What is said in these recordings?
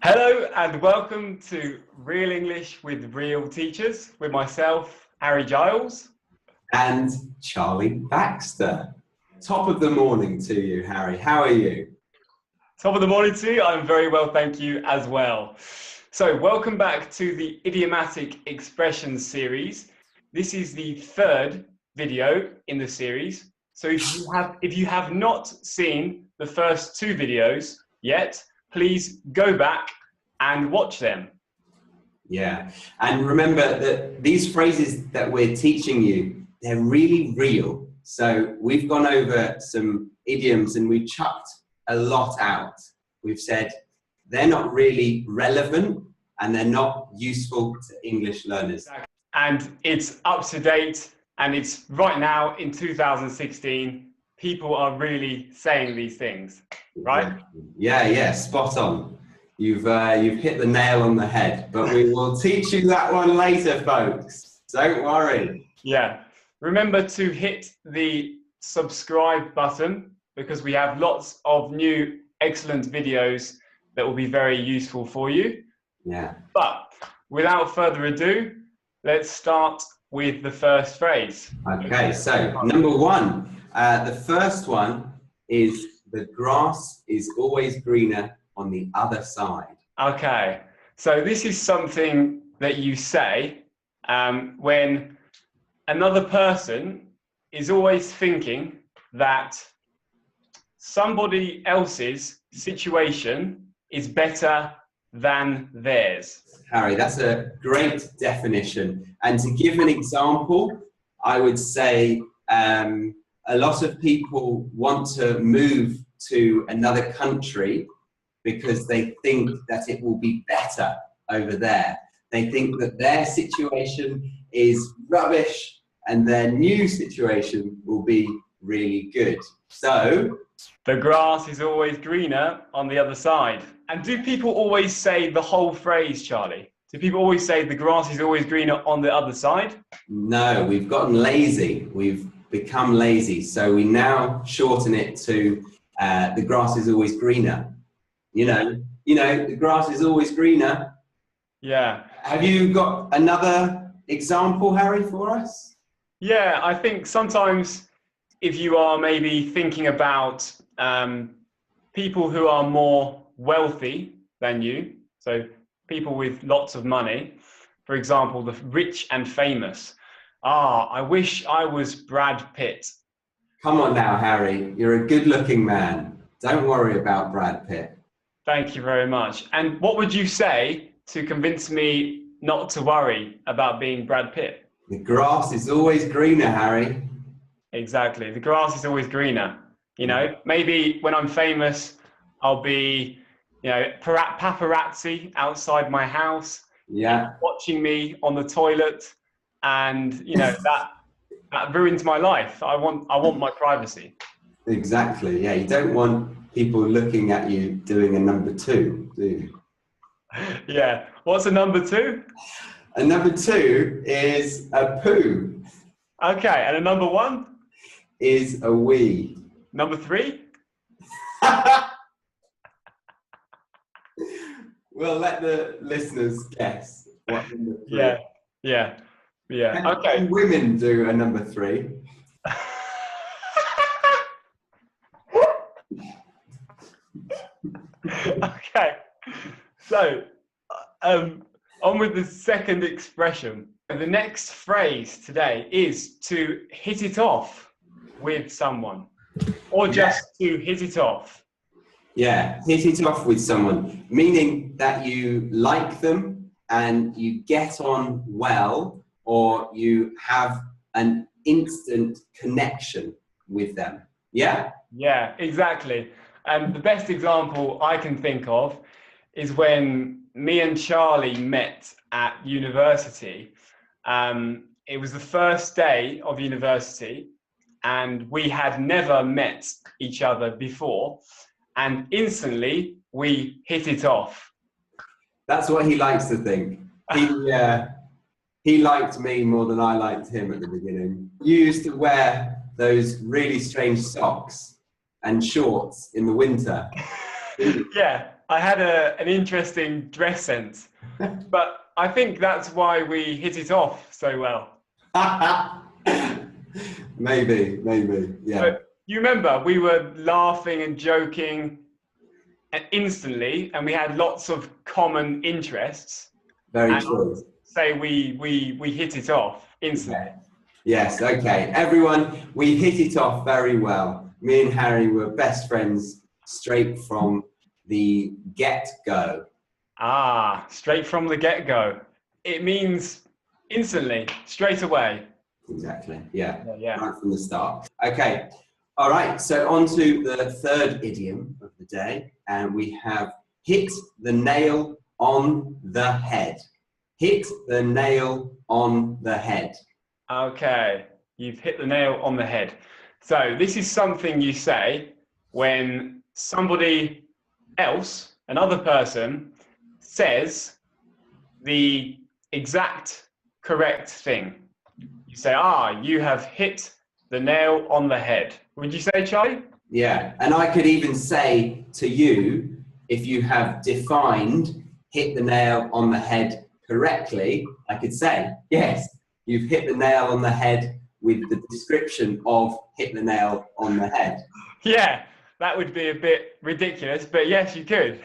Hello and welcome to Real English with Real Teachers with myself, Harry Giles. And Charlie Baxter. Top of the morning to you, Harry. How are you? Top of the morning to you. I'm very well, thank you as well. So welcome back to the Idiomatic Expressions series. This is the third video in the series. So if you have not seen the first two videos yet, please go back and watch them. Yeah, and remember that these phrases that we're teaching you, they're really real. So we've gone over some idioms and we've chucked a lot out. We've said they're not really relevant and they're not useful to English learners. And it's up to date, and it's right now in 2016, people are really saying these things, right? Yeah, spot on. You've hit the nail on the head, but we will teach you that one later, folks. Don't worry. Yeah. Remember to hit the subscribe button because we have lots of new excellent videos that will be very useful for you. Yeah. But without further ado, let's start with the first phrase. Okay, so number one, the first one is the grass is always greener on the other side. Okay, so this is something that you say when another person is always thinking that somebody else's situation is better than theirs. Harry, that's a great definition. And to give an example, I would say a lot of people want to move to another country because they think that it will be better over there. They think that their situation is rubbish and their new situation will be really good. So, the grass is always greener on the other side. And do people always say the whole phrase, Charlie? Do people always say the grass is always greener on the other side? No, we've gotten lazy. We've become lazy. So we now shorten it to the grass is always greener. You know, the grass is always greener. Yeah. Have you got another example, Harry, for us? Yeah, I think sometimes if you are maybe thinking about people who are more wealthy than you, so people with lots of money, for example, the rich and famous. I wish I was Brad Pitt. Come on now, Harry. You're a good-looking man. Don't worry about Brad Pitt. Thank you very much. And what would you say to convince me not to worry about being Brad Pitt? The grass is always greener, Harry. Exactly. The grass is always greener. You know, maybe when I'm famous, I'll be, paparazzi outside my house, watching me on the toilet, and that ruins my life. I want my privacy. Exactly. Yeah, you don't want people looking at you doing a number two, do you? Yeah. What's a number two? A number two is a poo. Okay, and a number one? Is a wee. Number three? We'll let the listeners guess what number three. Yeah. Okay. Can women do a number three? Okay. So, on with the second expression. The next phrase today is to hit it off with someone, or just to hit it off. Yeah, hit it off with someone, meaning that you like them and you get on well, or you have an instant connection with them. Yeah? Yeah, exactly. And the best example I can think of is when me and Charlie met at university. It was the first day of university and we had never met each other before, and instantly we hit it off. That's what he likes to think. He liked me more than I liked him at the beginning. You used to wear those really strange socks and shorts in the winter. Yeah, I had an interesting dress sense, but I think that's why we hit it off so well. Maybe, yeah. But you remember we were laughing and joking and instantly, and we had lots of common interests. Very and true. Say we hit it off instantly. Yeah. Yes, okay. Everyone, we hit it off very well. Me and Harry were best friends straight from the get-go. Ah, straight from the get-go. It means instantly, straight away. Exactly, yeah. Yeah. Right from the start. Okay, all right, so on to the third idiom of the day, and we have hit the nail on the head. Hit the nail on the head. Okay, you've hit the nail on the head. So this is something you say when somebody else, another person, says the exact correct thing. You say, you have hit the nail on the head. Would you say, Charlie? Yeah, and I could even say to you, if you have defined hit the nail on the head correctly, I could say, yes, you've hit the nail on the head with the description of hit the nail on the head. Yeah, that would be a bit ridiculous, but yes, you could.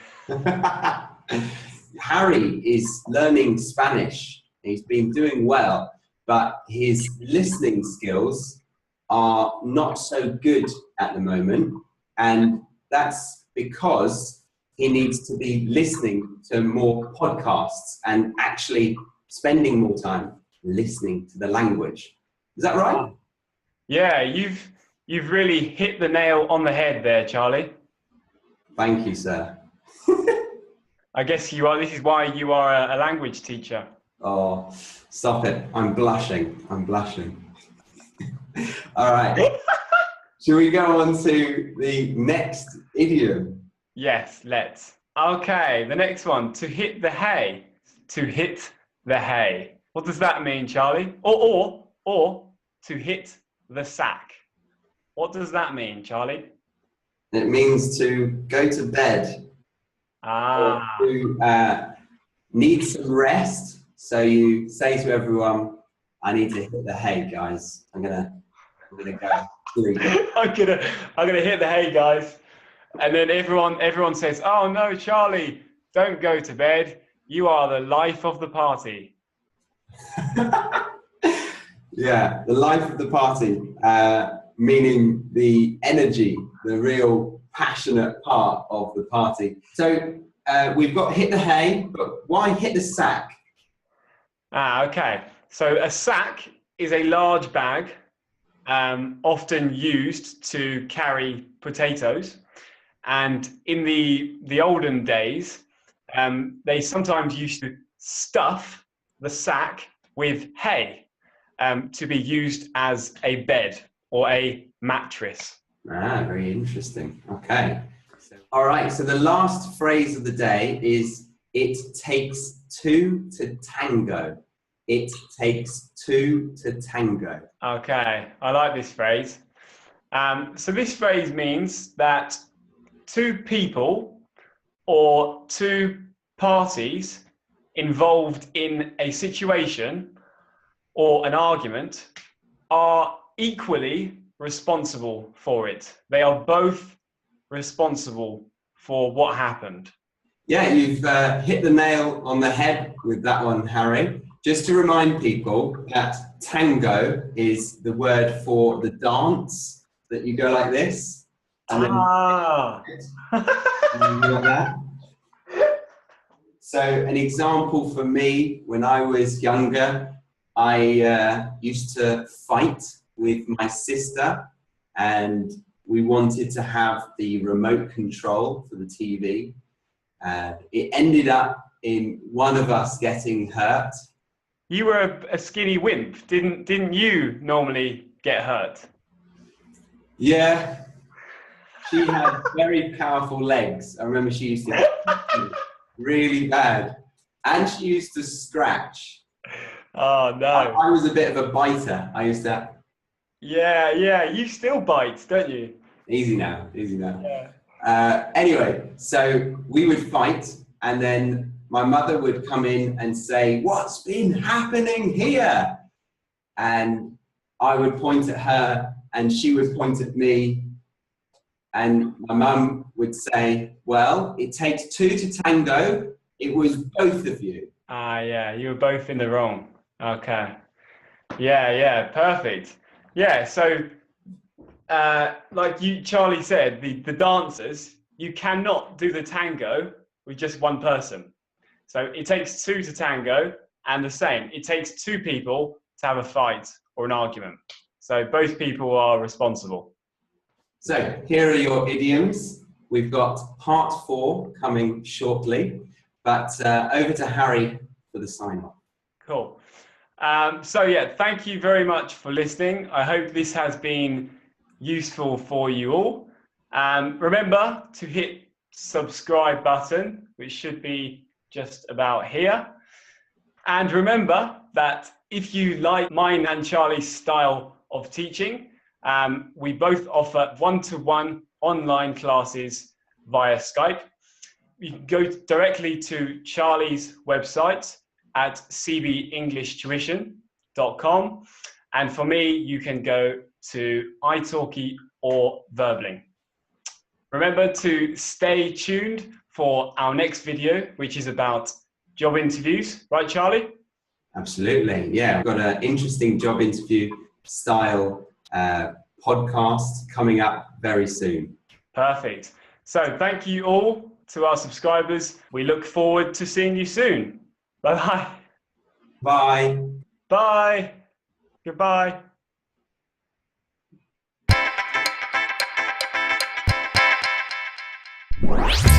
Harry is learning Spanish. He's been doing well, but his listening skills are not so good at the moment. And that's because he needs to be listening to more podcasts and actually spending more time listening to the language. Is that right? Yeah, you've really hit the nail on the head there, Charlie. Thank you, sir. I guess you are. This is why you are a language teacher. Oh, stop it. I'm blushing. All right. Shall we go on to the next idiom? Yes, let's. Okay, the next one. To hit the hay. To hit the hay. What does that mean, Charlie? Or to hit the sack. What does that mean, Charlie? It means to go to bed. Or to need some rest. So you say to everyone, I need to hit the hay, guys. I'm gonna go. I'm gonna hit the hay, guys. And then everyone says, oh no, Charlie, don't go to bed. You are the life of the party. Yeah, the life of the party, meaning the energy, the real passionate part of the party. So we've got hit the hay, but why hit the sack? Okay. So a sack is a large bag, often used to carry potatoes. And in the olden days, they sometimes used to stuff the sack with hay to be used as a bed or a mattress. Very interesting. Okay. All right. So the last phrase of the day is it takes two to tango. It takes two to tango. Okay. I like this phrase. So this phrase means that two people or two parties involved in a situation or an argument are equally responsible for it. They are both responsible for what happened. Yeah, you've hit the nail on the head with that one, Harry. Just to remind people that tango is the word for the dance that you go like this. And then and you like that. So an example for me, when I was younger, I used to fight with my sister, and we wanted to have the remote control for the TV. It ended up in one of us getting hurt. You were a skinny wimp. Didn't you normally get hurt? Yeah. She had very powerful legs. I remember she used to hit me really bad. And she used to scratch. Oh, no. I was a bit of a biter. I used to... Yeah, you still bite, don't you? Easy now. Yeah. Anyway, so we would fight, and then my mother would come in and say, "What's been happening here?" And I would point at her, and she would point at me, and my mum would say, "Well, it takes two to tango. It was both of you." Yeah, you were both in the wrong. Okay. Yeah, perfect. Yeah, so like Charlie said, the dancers, you cannot do the tango with just one person. So it takes two to tango, and the same, it takes two people to have a fight or an argument. So both people are responsible. So here are your idioms. We've got part 4 coming shortly, but over to Harry for the sign-off. Cool. So yeah, thank you very much for listening. I hope this has been useful for you all. Remember to hit subscribe button, which should be just about here. And remember that if you like mine and Charlie's style of teaching, we both offer one-to-one online classes via Skype. You can go directly to Charlie's website at cbenglishtuition.com. And for me, you can go to italki or Verbling. Remember to stay tuned for our next video, which is about job interviews. Right, Charlie? Absolutely. Yeah, we've got an interesting job interview style podcast coming up very soon. Perfect. So thank you all to our subscribers. We look forward to seeing you soon. Bye-bye. Bye. Bye. Goodbye. What?